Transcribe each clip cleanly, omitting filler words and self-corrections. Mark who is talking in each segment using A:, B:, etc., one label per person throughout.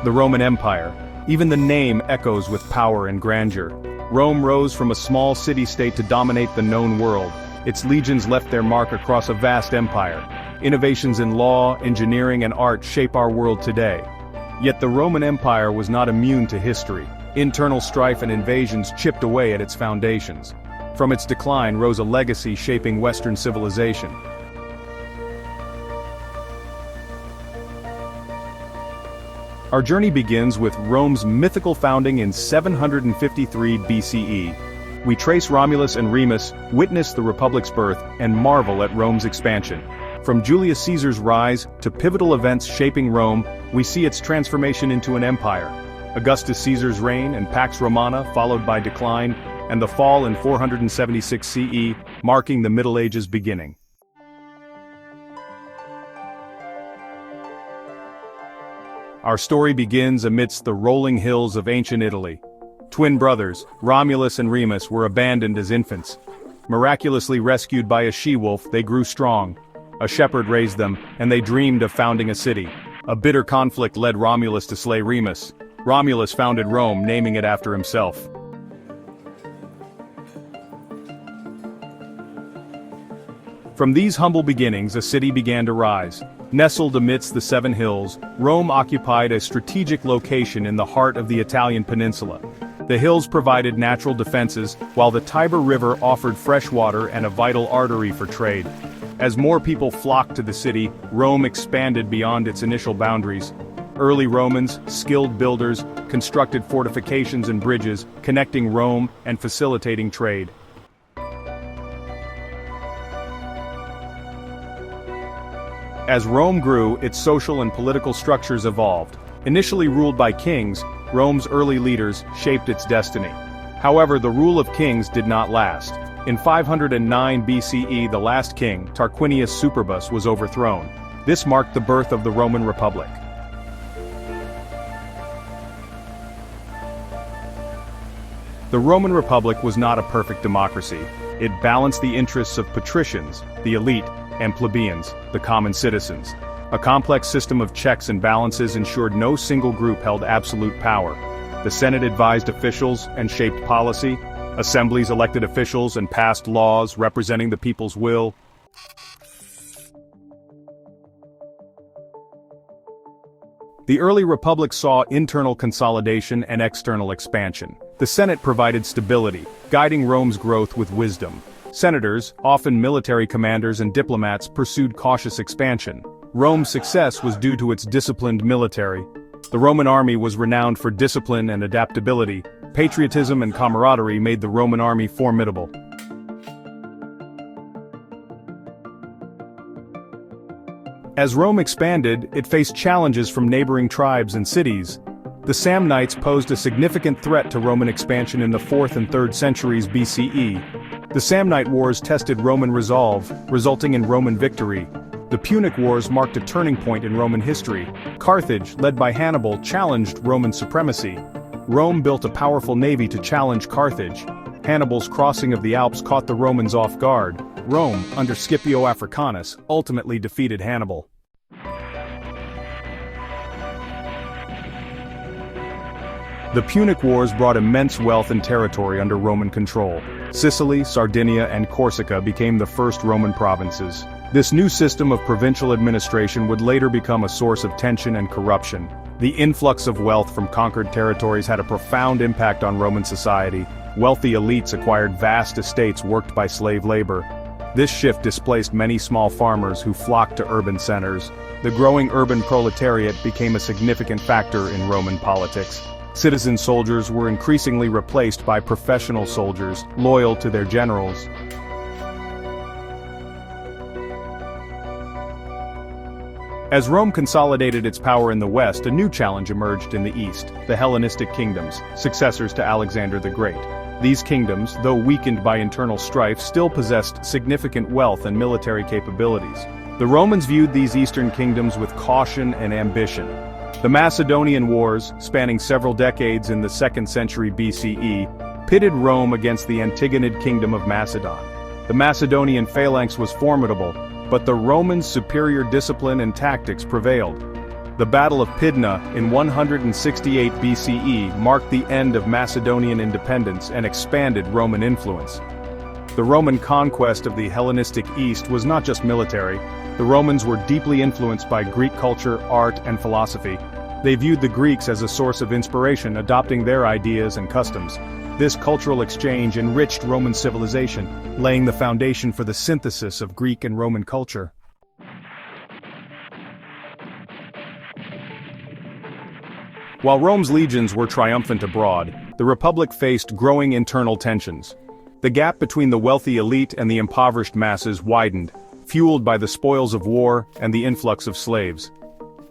A: The Roman Empire. Even the name echoes with power and grandeur. Rome rose from a small city-state to dominate the known world. Its legions left their mark across a vast empire. Innovations in law, engineering, and art shape our world today. Yet the Roman Empire was not immune to history. Internal strife and invasions chipped away at its foundations. From its decline rose a legacy shaping Western civilization. Our journey begins with Rome's mythical founding in 753 BCE. We trace Romulus and Remus, witness the Republic's birth, and marvel at Rome's expansion. From Julius Caesar's rise to pivotal events shaping Rome, we see its transformation into an empire. Augustus Caesar's reign and Pax Romana followed by decline, and the fall in 476 CE, marking the Middle Ages' beginning. Our story begins amidst the rolling hills of ancient Italy. Twin brothers, Romulus and Remus, were abandoned as infants. Miraculously rescued by a she-wolf, they grew strong. A shepherd raised them, and they dreamed of founding a city. A bitter conflict led Romulus to slay Remus. Romulus founded Rome, naming it after himself. From these humble beginnings, a city began to rise. Nestled amidst the seven hills, Rome occupied a strategic location in the heart of the Italian peninsula. The hills provided natural defenses, while the Tiber River offered fresh water and a vital artery for trade. As more people flocked to the city, Rome expanded beyond its initial boundaries. Early Romans, skilled builders, constructed fortifications and bridges, connecting Rome and facilitating trade. As Rome grew, its social and political structures evolved. Initially ruled by kings, Rome's early leaders shaped its destiny. However, the rule of kings did not last. In 509 BCE, the last king, Tarquinius Superbus, was overthrown. This marked the birth of the Roman Republic. The Roman Republic was not a perfect democracy. It balanced the interests of patricians, the elite, and plebeians, the common citizens. A complex system of checks and balances ensured no single group held absolute power. The Senate advised officials and shaped policy. Assemblies elected officials and passed laws representing the people's will. The early republic saw internal consolidation and external expansion. The Senate provided stability, guiding Rome's growth with wisdom. Senators, often military commanders and diplomats, pursued cautious expansion. Rome's success was due to its disciplined military. The Roman army was renowned for discipline and adaptability. Patriotism and camaraderie made the Roman army formidable. As Rome expanded, it faced challenges from neighboring tribes and cities. The Samnites posed a significant threat to Roman expansion in the 4th and 3rd centuries BCE. The Samnite Wars tested Roman resolve, resulting in Roman victory. The Punic Wars marked a turning point in Roman history. Carthage, led by Hannibal, challenged Roman supremacy. Rome built a powerful navy to challenge Carthage. Hannibal's crossing of the Alps caught the Romans off guard. Rome, under Scipio Africanus, ultimately defeated Hannibal. The Punic Wars brought immense wealth and territory under Roman control. Sicily, Sardinia, and Corsica became the first Roman provinces. This new system of provincial administration would later become a source of tension and corruption. The influx of wealth from conquered territories had a profound impact on Roman society. Wealthy elites acquired vast estates worked by slave labor. This shift displaced many small farmers who flocked to urban centers. The growing urban proletariat became a significant factor in Roman politics. Citizen soldiers were increasingly replaced by professional soldiers, loyal to their generals. As Rome consolidated its power in the West, a new challenge emerged in the East, the Hellenistic kingdoms, successors to Alexander the Great. These kingdoms, though weakened by internal strife, still possessed significant wealth and military capabilities. The Romans viewed these eastern kingdoms with caution and ambition. The Macedonian Wars, spanning several decades in the 2nd century BCE, pitted Rome against the Antigonid kingdom of Macedon. The Macedonian phalanx was formidable, but the Romans' superior discipline and tactics prevailed. The Battle of Pydna in 168 BCE marked the end of Macedonian independence and expanded Roman influence. The Roman conquest of the Hellenistic East was not just military. The Romans were deeply influenced by Greek culture, art, and philosophy. They viewed the Greeks as a source of inspiration, adopting their ideas and customs. This cultural exchange enriched Roman civilization, laying the foundation for the synthesis of Greek and Roman culture. While Rome's legions were triumphant abroad, the Republic faced growing internal tensions. The gap between the wealthy elite and the impoverished masses widened, fueled by the spoils of war and the influx of slaves.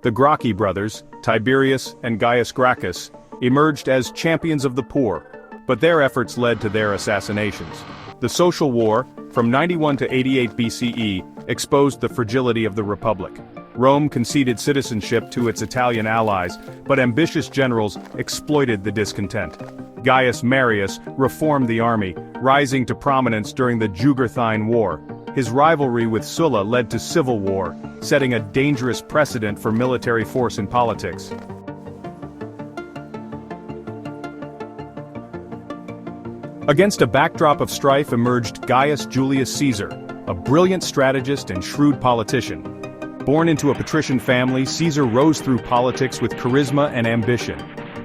A: The Gracchi brothers, Tiberius and Gaius Gracchus, emerged as champions of the poor, but their efforts led to their assassinations. The social war, from 91 to 88 BCE, exposed the fragility of the Republic. Rome conceded citizenship to its Italian allies, but ambitious generals exploited the discontent. Gaius Marius reformed the army, rising to prominence during the Jugurthine War. His rivalry with Sulla led to civil war, setting a dangerous precedent for military force in politics. Against a backdrop of strife emerged Gaius Julius Caesar, a brilliant strategist and shrewd politician. Born into a patrician family, Caesar rose through politics with charisma and ambition.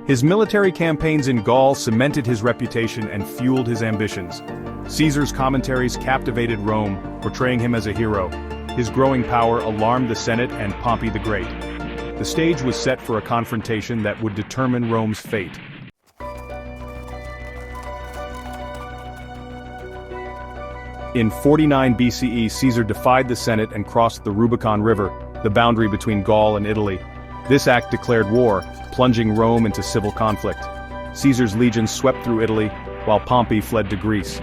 A: His military campaigns in Gaul cemented his reputation and fueled his ambitions. Caesar's commentaries captivated Rome, portraying him as a hero. His growing power alarmed the Senate and Pompey the Great. The stage was set for a confrontation that would determine Rome's fate. In 49 BCE, Caesar defied the Senate and crossed the Rubicon River, the boundary between Gaul and Italy. This act declared war, plunging Rome into civil conflict. Caesar's legions swept through Italy, while Pompey fled to Greece.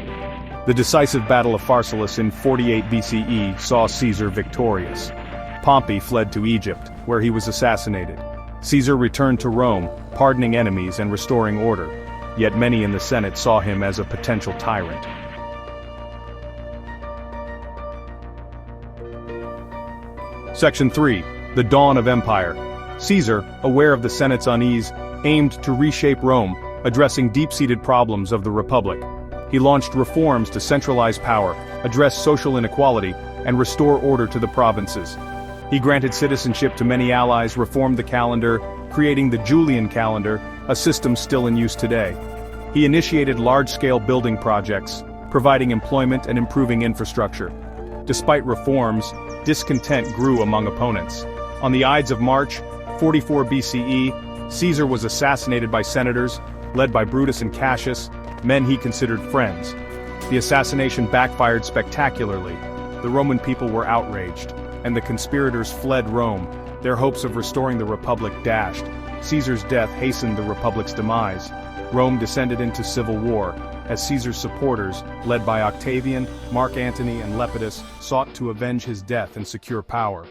A: The decisive Battle of Pharsalus in 48 BCE saw Caesar victorious. Pompey fled to Egypt, where he was assassinated. Caesar returned to Rome, pardoning enemies and restoring order. Yet many in the Senate saw him as a potential tyrant. Section 3. The Dawn of Empire. Caesar, aware of the Senate's unease, aimed to reshape Rome, addressing deep-seated problems of the Republic. He launched reforms to centralize power, address social inequality, and restore order to the provinces. He granted citizenship to many allies, reformed the calendar, creating the Julian calendar, a system still in use today. He initiated large-scale building projects, providing employment and improving infrastructure. Despite reforms, discontent grew among opponents. On the Ides of March, 44 BCE, Caesar was assassinated by senators, led by Brutus and Cassius, men he considered friends. The assassination backfired spectacularly. The Roman people were outraged, and the conspirators fled Rome, their hopes of restoring the Republic dashed. Caesar's death hastened the Republic's demise. Rome descended into civil war, as Caesar's supporters, led by Octavian, Mark Antony, and Lepidus, sought to avenge his death and secure power.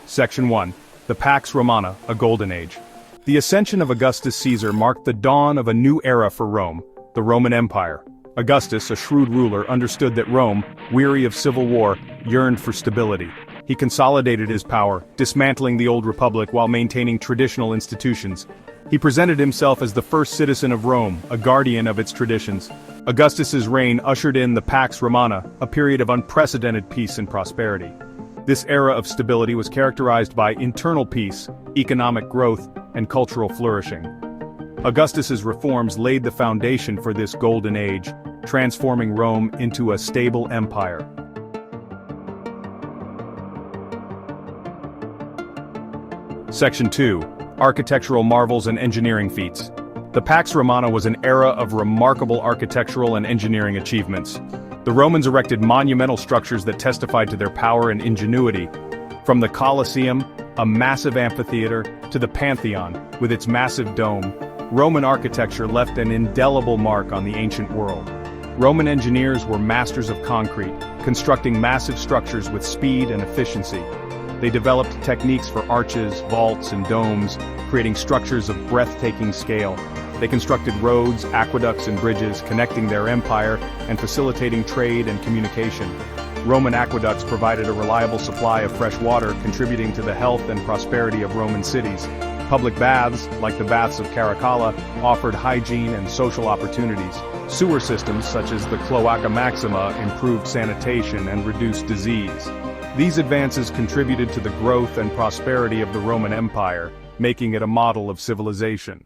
A: Section 1. The Pax Romana, a Golden Age. The ascension of Augustus Caesar marked the dawn of a new era for Rome, the Roman Empire. Augustus, a shrewd ruler, understood that Rome, weary of civil war, yearned for stability. He consolidated his power, dismantling the old republic while maintaining traditional institutions. He presented himself as the first citizen of Rome, a guardian of its traditions. Augustus's reign ushered in the Pax Romana, a period of unprecedented peace and prosperity. This era of stability was characterized by internal peace, economic growth, and cultural flourishing. Augustus's reforms laid the foundation for this golden age, transforming Rome into a stable empire. Section 2. Architectural marvels and engineering feats. The Pax Romana was an era of remarkable architectural and engineering achievements. The Romans erected monumental structures that testified to their power and ingenuity. From the Colosseum, a massive amphitheater, to the Pantheon, with its massive dome, Roman architecture left an indelible mark on the ancient world. Roman engineers were masters of concrete, constructing massive structures with speed and efficiency. They developed techniques for arches, vaults, and domes, creating structures of breathtaking scale. They constructed roads, aqueducts, and bridges, connecting their empire and facilitating trade and communication. Roman aqueducts provided a reliable supply of fresh water, contributing to the health and prosperity of Roman cities. Public baths, like the baths of Caracalla, offered hygiene and social opportunities. Sewer systems, such as the Cloaca Maxima, improved sanitation and reduced disease. These advances contributed to the growth and prosperity of the Roman Empire, making it a model of civilization.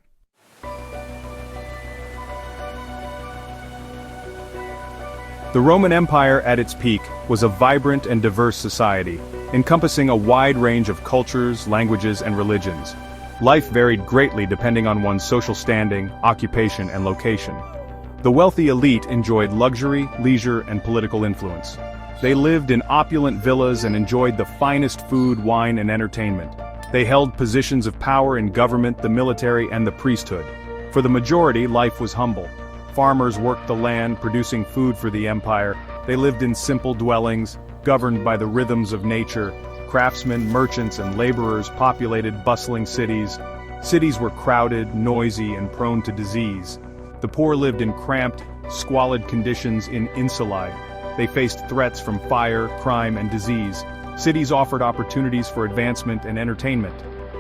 A: The Roman Empire at its peak was a vibrant and diverse society, encompassing a wide range of cultures, languages, and religions. Life varied greatly depending on one's social standing, occupation, and location. The wealthy elite enjoyed luxury, leisure, and political influence. They lived in opulent villas and enjoyed the finest food, wine, and entertainment. They held positions of power in government, the military, and the priesthood. For the majority, life was humble. Farmers worked the land, producing food for the empire. They lived in simple dwellings, governed by the rhythms of nature. Craftsmen, merchants, and laborers populated bustling cities. Cities were crowded, noisy, and prone to disease. The poor lived in cramped, squalid conditions in insulae. They faced threats from fire, crime, and disease. Cities offered opportunities for advancement and entertainment.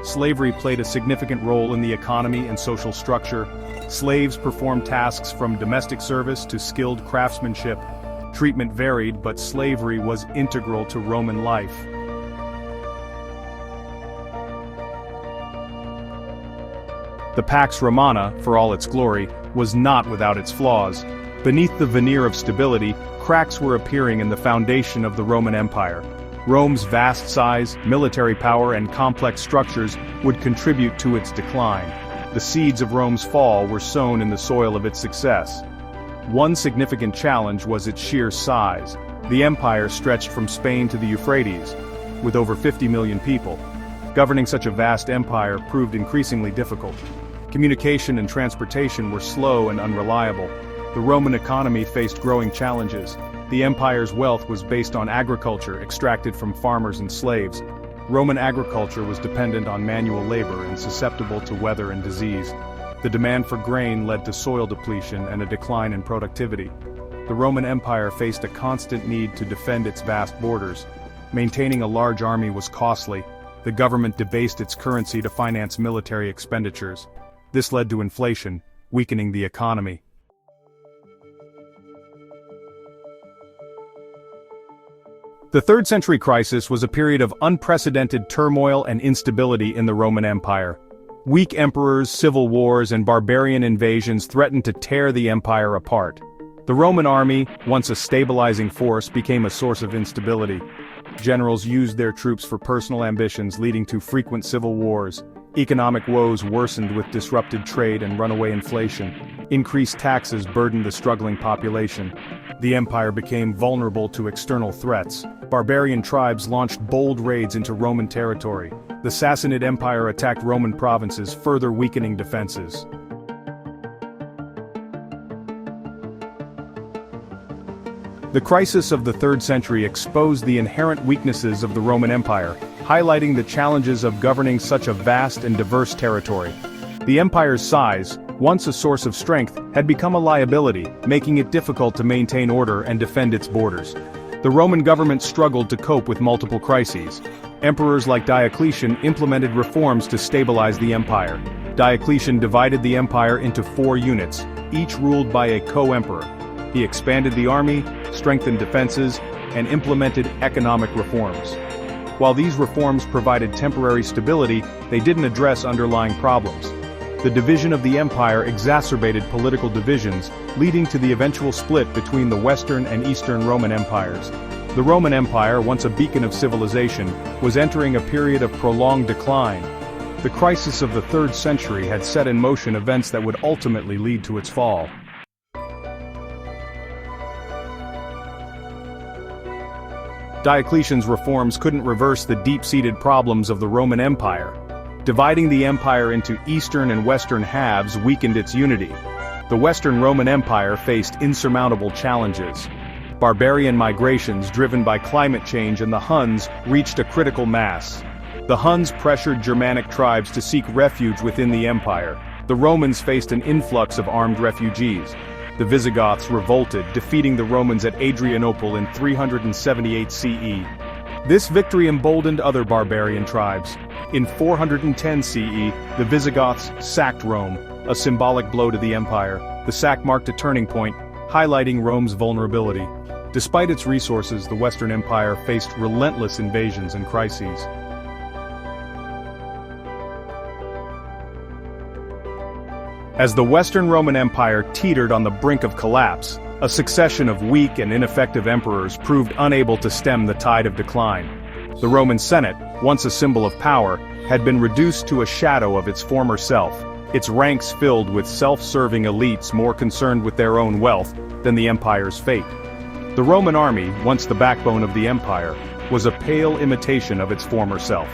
A: Slavery played a significant role in the economy and social structure. Slaves performed tasks from domestic service to skilled craftsmanship. Treatment varied, but slavery was integral to Roman life. The Pax Romana, for all its glory, was not without its flaws. Beneath the veneer of stability, cracks were appearing in the foundation of the Roman Empire. Rome's vast size, military power, and complex structures would contribute to its decline. The seeds of Rome's fall were sown in the soil of its success. One significant challenge was its sheer size. The empire stretched from Spain to the Euphrates, with over 50 million people. Governing such a vast empire proved increasingly difficult. Communication and transportation were slow and unreliable. The Roman economy faced growing challenges. The empire's wealth was based on agriculture extracted from farmers and slaves. Roman agriculture was dependent on manual labor and susceptible to weather and disease. The demand for grain led to soil depletion and a decline in productivity. The Roman Empire faced a constant need to defend its vast borders. Maintaining a large army was costly. The government debased its currency to finance military expenditures. This led to inflation, weakening the economy. The 3rd century crisis was a period of unprecedented turmoil and instability in the Roman Empire. Weak emperors, civil wars, and barbarian invasions threatened to tear the empire apart. The Roman army, once a stabilizing force, became a source of instability. Generals used their troops for personal ambitions, leading to frequent civil wars. Economic woes worsened with disrupted trade and runaway inflation. Increased taxes burdened the struggling population. The empire became vulnerable to external threats. Barbarian tribes launched bold raids into Roman territory. The Sassanid Empire attacked Roman provinces, further weakening defenses. The crisis of the 3rd century exposed the inherent weaknesses of the Roman Empire, highlighting the challenges of governing such a vast and diverse territory. The empire's size, once a source of strength, had become a liability, making it difficult to maintain order and defend its borders. The Roman government struggled to cope with multiple crises. Emperors like Diocletian implemented reforms to stabilize the empire. Diocletian divided the empire into 4 units, each ruled by a co-emperor. He expanded the army, strengthened defenses, and implemented economic reforms. While these reforms provided temporary stability, they didn't address underlying problems. The division of the empire exacerbated political divisions, leading to the eventual split between the Western and Eastern Roman empires. The Roman Empire, once a beacon of civilization, was entering a period of prolonged decline. The crisis of the 3rd century had set in motion events that would ultimately lead to its fall. Diocletian's reforms couldn't reverse the deep-seated problems of the Roman Empire. Dividing the empire into eastern and western halves weakened its unity. The Western Roman Empire faced insurmountable challenges. Barbarian migrations driven by climate change and the Huns reached a critical mass. The Huns pressured Germanic tribes to seek refuge within the empire. The Romans faced an influx of armed refugees. the Visigoths revolted, defeating the Romans at Adrianople in 378 CE. This victory emboldened other barbarian tribes. In 410 CE, the Visigoths sacked Rome, a symbolic blow to the empire. The sack marked a turning point, highlighting Rome's vulnerability. Despite its resources, the Western Empire faced relentless invasions and crises. As the Western Roman Empire teetered on the brink of collapse, a succession of weak and ineffective emperors proved unable to stem the tide of decline. The Roman Senate, once a symbol of power, had been reduced to a shadow of its former self, its ranks filled with self-serving elites more concerned with their own wealth than the empire's fate. The Roman army, once the backbone of the empire, was a pale imitation of its former self.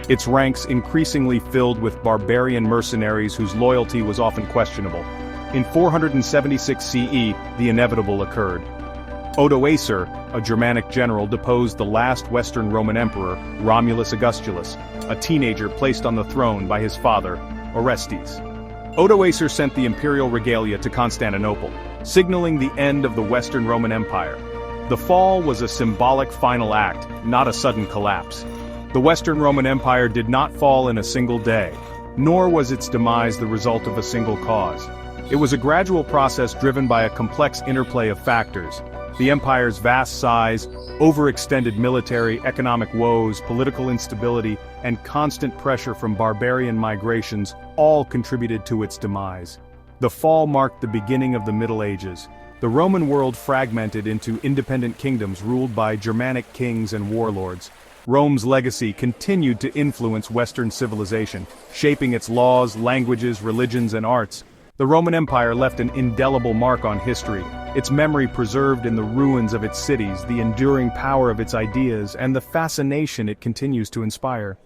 A: Its ranks increasingly filled with barbarian mercenaries whose loyalty was often questionable. In 476 CE, the inevitable occurred. Odoacer, a Germanic general, deposed the last Western Roman emperor, Romulus Augustus, a teenager placed on the throne by his father, Orestes. Odoacer sent the imperial regalia to Constantinople, signaling the end of the Western Roman Empire. The fall was a symbolic final act, not a sudden collapse. The Western Roman Empire did not fall in a single day, nor was its demise the result of a single cause. It was a gradual process driven by a complex interplay of factors. The empire's vast size, overextended military, economic woes, political instability, and constant pressure from barbarian migrations all contributed to its demise. The fall marked the beginning of the Middle Ages. The Roman world fragmented into independent kingdoms ruled by Germanic kings and warlords. Rome's legacy continued to influence Western civilization, shaping its laws, languages, religions, and arts. The Roman Empire left an indelible mark on history, its memory preserved in the ruins of its cities, the enduring power of its ideas, and the fascination it continues to inspire.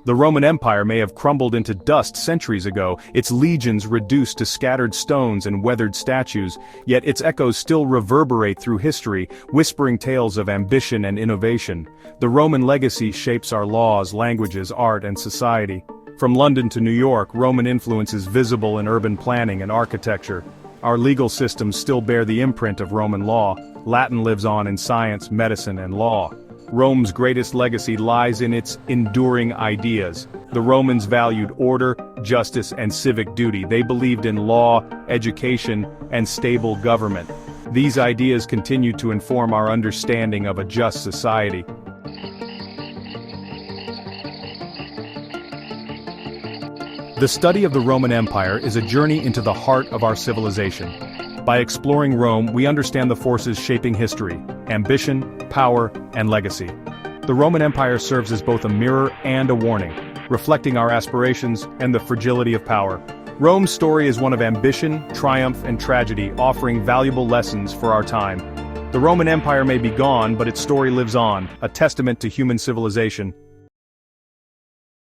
A: The Roman Empire may have crumbled into dust centuries ago, its legions reduced to scattered stones and weathered statues, yet its echoes still reverberate through history, whispering tales of ambition and innovation. The Roman legacy shapes our laws, languages, art, and society. From London to New York, Roman influence is visible in urban planning and architecture. Our legal systems still bear the imprint of Roman law. Latin lives on in science, medicine, and law. Rome's greatest legacy lies in its enduring ideas. The Romans valued order, justice, and civic duty. They believed in law, education, and stable government. These ideas continue to inform our understanding of a just society. The study of the Roman Empire is a journey into the heart of our civilization. By exploring Rome, we understand the forces shaping history: ambition, power, and legacy. The Roman Empire serves as both a mirror and a warning, reflecting our aspirations and the fragility of power. Rome's story is one of ambition, triumph, and tragedy, offering valuable lessons for our time. The Roman Empire may be gone, but its story lives on, a testament to human civilization.